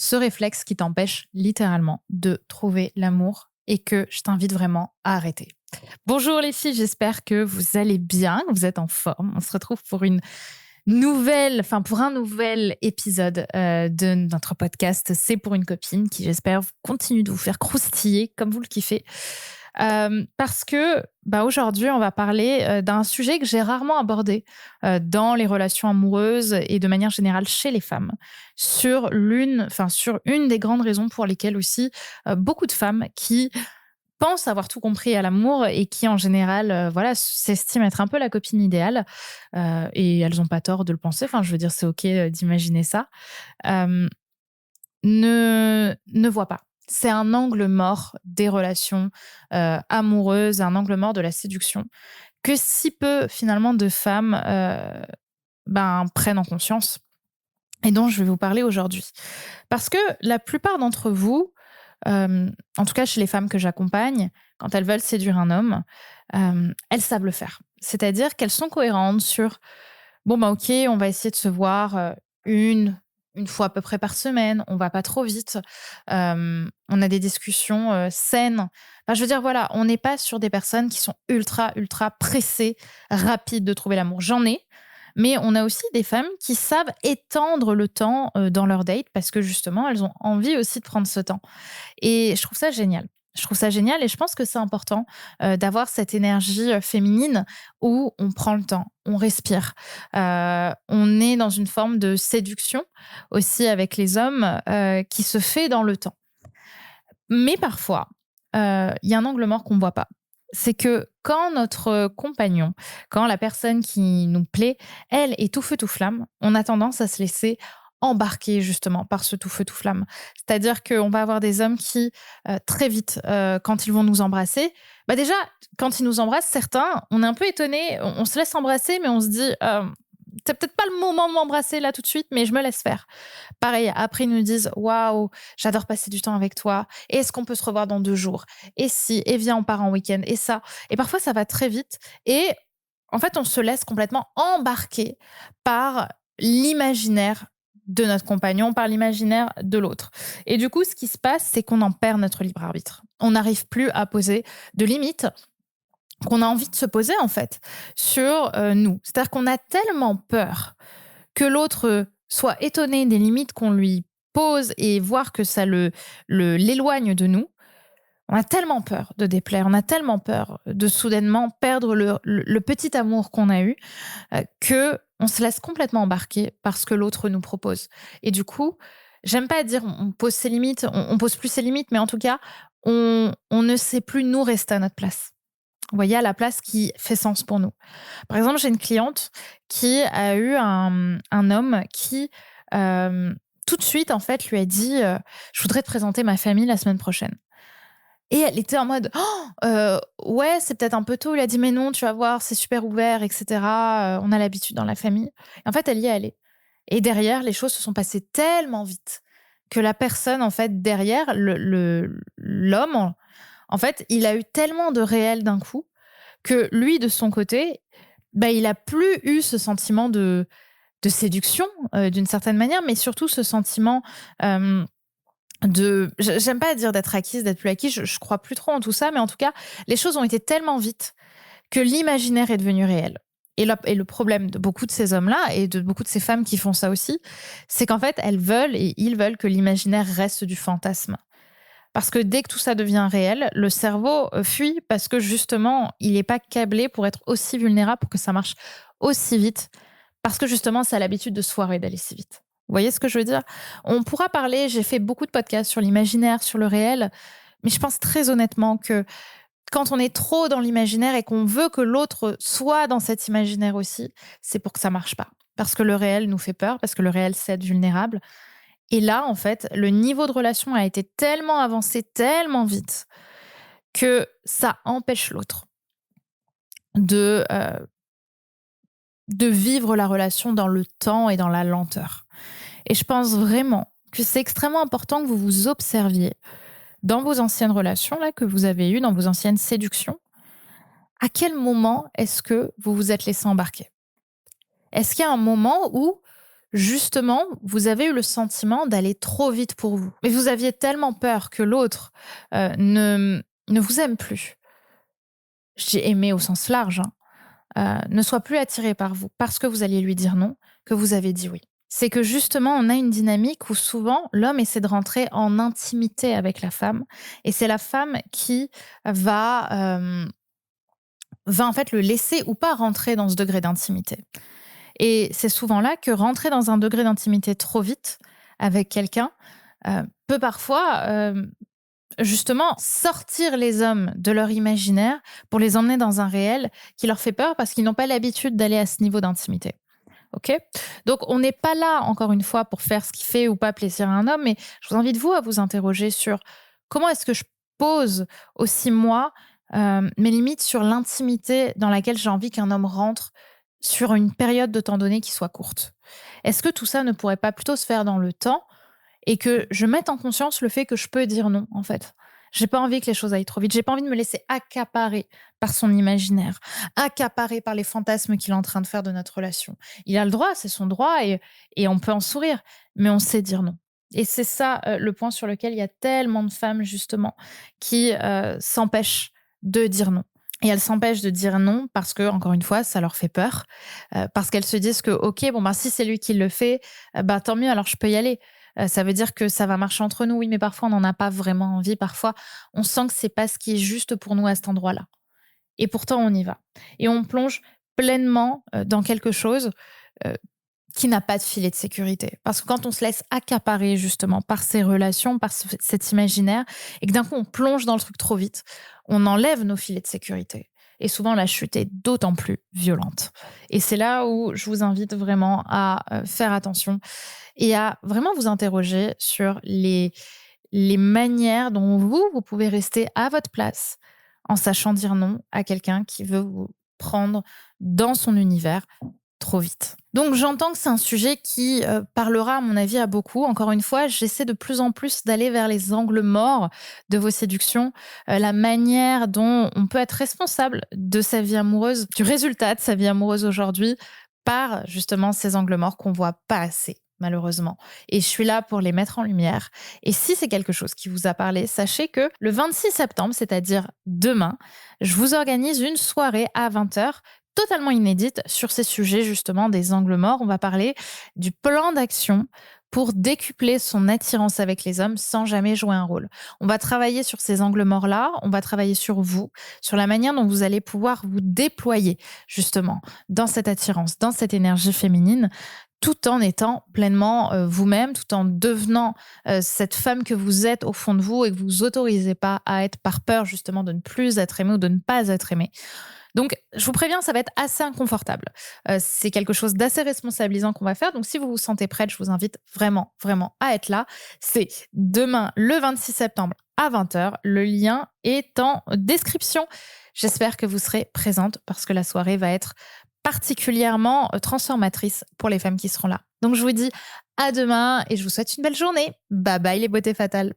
ce réflexe qui t'empêche littéralement de trouver l'amour et que je t'invite vraiment à arrêter. Bonjour les filles, j'espère que vous allez bien, que vous êtes en forme. On se retrouve pour pour un nouvel épisode de notre podcast C'est pour une copine qui, j'espère, continue de vous faire croustiller comme vous le kiffez. Parce que aujourd'hui, on va parler d'un sujet que j'ai rarement abordé dans les relations amoureuses et de manière générale chez les femmes, sur une des grandes raisons pour lesquelles aussi beaucoup de femmes qui pensent avoir tout compris à l'amour et qui en général s'estiment être un peu la copine idéale, et elles n'ont pas tort de le penser. Enfin, je veux dire, c'est ok d'imaginer ça. Euh, ne voit pas. C'est un angle mort des relations amoureuses, un angle mort de la séduction que si peu finalement de femmes prennent en conscience et dont je vais vous parler aujourd'hui. Parce que la plupart d'entre vous, en tout cas chez les femmes que j'accompagne, quand elles veulent séduire un homme, elles savent le faire. C'est-à-dire qu'elles sont cohérentes sur ok, on va essayer de se voir une fois à peu près par semaine, on va pas trop vite, on a des discussions saines. Enfin, je veux dire, voilà, on n'est pas sur des personnes qui sont ultra, ultra pressées, rapides de trouver l'amour. J'en ai, mais on a aussi des femmes qui savent étendre le temps dans leur date parce que justement, elles ont envie aussi de prendre ce temps. Et je trouve ça génial. Je trouve ça génial et je pense que c'est important d'avoir cette énergie féminine où on prend le temps, on respire. On est dans une forme de séduction aussi avec les hommes qui se fait dans le temps. Mais parfois, il y a un angle mort qu'on ne voit pas. C'est que quand notre compagnon, quand la personne qui nous plaît, elle est tout feu tout flamme, on a tendance à se laisser embarquer justement par ce tout feu tout flamme. C'est-à-dire qu'on va avoir des hommes qui, très vite, quand ils vont nous embrasser, déjà, quand ils nous embrassent, certains, on est un peu étonnés, on se laisse embrasser, mais on se dit, c'est peut-être pas le moment de m'embrasser là tout de suite, mais je me laisse faire. Pareil, après ils nous disent waouh, j'adore passer du temps avec toi. Et est-ce qu'on peut se revoir dans 2 jours? Et si, et viens, on part en week-end. Et ça. Et parfois ça va très vite. Et en fait, on se laisse complètement embarquer par l'imaginaire de notre compagnon, par l'imaginaire de l'autre. Et du coup, ce qui se passe, c'est qu'on en perd notre libre arbitre. On n'arrive plus à poser de limites qu'on a envie de se poser en fait sur nous. C'est-à-dire qu'on a tellement peur que l'autre soit étonné des limites qu'on lui pose et voir que ça l'éloigne de nous. On a tellement peur de déplaire, on a tellement peur de soudainement perdre le petit amour qu'on a eu que on se laisse complètement embarquer par ce que l'autre nous propose. Et du coup, j'aime pas dire on pose ses limites, on pose plus ses limites, mais en tout cas, on ne sait plus nous rester à notre place. Vous voyez, à la place qui fait sens pour nous. Par exemple, j'ai une cliente qui a eu un homme qui, tout de suite, en fait, lui a dit je voudrais te présenter ma famille la semaine prochaine. Et elle était en mode oh, ouais, c'est peut-être un peu tôt. Il a dit mais non, tu vas voir, c'est super ouvert, etc. On a l'habitude dans la famille. Et en fait, elle y est allée. Et derrière, les choses se sont passées tellement vite que la personne, en fait, derrière, l'homme, en fait, il a eu tellement de réel d'un coup que lui, de son côté, il a plus eu ce sentiment de séduction, d'une certaine manière, mais surtout ce sentiment j'aime pas dire d'être acquise, d'être plus acquise, je crois plus trop en tout ça, mais en tout cas, les choses ont été tellement vite que l'imaginaire est devenu réel. Et le problème de beaucoup de ces hommes-là et de beaucoup de ces femmes qui font ça aussi, c'est qu'en fait, elles veulent et ils veulent que l'imaginaire reste du fantasme. Parce que dès que tout ça devient réel, le cerveau fuit parce que justement, il n'est pas câblé pour être aussi vulnérable, pour que ça marche aussi vite. Parce que justement, ça a l'habitude de se foirer d'aller si vite. Vous voyez ce que je veux dire? On pourra parler, j'ai fait beaucoup de podcasts sur l'imaginaire, sur le réel, mais je pense très honnêtement que quand on est trop dans l'imaginaire et qu'on veut que l'autre soit dans cet imaginaire aussi, c'est pour que ça marche pas. Parce que le réel nous fait peur, parce que le réel, c'est être vulnérable. Et là, en fait, le niveau de relation a été tellement avancé, tellement vite, que ça empêche l'autre de, de vivre la relation dans le temps et dans la lenteur. Et je pense vraiment que c'est extrêmement important que vous vous observiez dans vos anciennes relations là, que vous avez eues, dans vos anciennes séductions. À quel moment est-ce que vous vous êtes laissé embarquer? Est-ce qu'il y a un moment où justement, vous avez eu le sentiment d'aller trop vite pour vous. Mais vous aviez tellement peur que l'autre ne vous aime plus. Je dis aimer au sens large, hein, ne soit plus attiré par vous parce que vous alliez lui dire non, que vous avez dit oui. C'est que justement, on a une dynamique où souvent l'homme essaie de rentrer en intimité avec la femme et c'est la femme qui va en fait le laisser ou pas rentrer dans ce degré d'intimité. Et c'est souvent là que rentrer dans un degré d'intimité trop vite avec quelqu'un peut parfois justement sortir les hommes de leur imaginaire pour les emmener dans un réel qui leur fait peur parce qu'ils n'ont pas l'habitude d'aller à ce niveau d'intimité. OK? Donc on n'est pas là, encore une fois, pour faire ce qui fait ou pas plaisir à un homme, mais je vous invite, vous, à vous interroger sur comment est-ce que je pose aussi, moi, mes limites sur l'intimité dans laquelle j'ai envie qu'un homme rentre sur une période de temps donné qui soit courte. Est-ce que tout ça ne pourrait pas plutôt se faire dans le temps et que je mette en conscience le fait que je peux dire non, en fait. J'ai pas envie que les choses aillent trop vite. J'ai pas envie de me laisser accaparer par son imaginaire, accaparer par les fantasmes qu'il est en train de faire de notre relation. Il a le droit, c'est son droit et on peut en sourire, mais on sait dire non. Et c'est ça le point sur lequel il y a tellement de femmes justement qui s'empêchent de dire non. Et elles s'empêchent de dire non parce que, encore une fois, ça leur fait peur. Parce qu'elles se disent que, ok, bon, ben, si c'est lui qui le fait, bah, tant mieux, alors je peux y aller. Ça veut dire que ça va marcher entre nous. Oui, mais parfois, on n'en a pas vraiment envie. Parfois, on sent que c'est pas ce qui est juste pour nous à cet endroit-là. Et pourtant, on y va. Et on plonge pleinement dans quelque chose euh, qui n'a pas de filet de sécurité. Parce que quand on se laisse accaparer justement par ces relations, par cet imaginaire, et que d'un coup on plonge dans le truc trop vite, on enlève nos filets de sécurité. Et souvent la chute est d'autant plus violente. Et c'est là où je vous invite vraiment à faire attention et à vraiment vous interroger sur les manières dont vous pouvez rester à votre place en sachant dire non à quelqu'un qui veut vous prendre dans son univers trop vite. Donc j'entends que c'est un sujet qui parlera à mon avis à beaucoup. Encore une fois, j'essaie de plus en plus d'aller vers les angles morts de vos séductions, la manière dont on peut être responsable de sa vie amoureuse, du résultat de sa vie amoureuse aujourd'hui, par justement ces angles morts qu'on voit pas assez malheureusement. Et je suis là pour les mettre en lumière. Et si c'est quelque chose qui vous a parlé, sachez que le 26 septembre, c'est-à-dire demain, je vous organise une soirée à 20h totalement inédite sur ces sujets justement des angles morts. On va parler du plan d'action pour décupler son attirance avec les hommes sans jamais jouer un rôle. On va travailler sur ces angles morts-là, on va travailler sur vous, sur la manière dont vous allez pouvoir vous déployer justement dans cette attirance, dans cette énergie féminine, tout en étant pleinement vous-même, tout en devenant cette femme que vous êtes au fond de vous et que vous autorisez pas à être par peur justement de ne plus être aimé ou de ne pas être aimé. Donc, je vous préviens, ça va être assez inconfortable. C'est quelque chose d'assez responsabilisant qu'on va faire. Donc, si vous vous sentez prête, je vous invite vraiment, vraiment à être là. C'est demain, le 26 septembre à 20h. Le lien est en description. J'espère que vous serez présente parce que la soirée va être particulièrement transformatrice pour les femmes qui seront là. Donc, je vous dis à demain et je vous souhaite une belle journée. Bye bye les beautés fatales.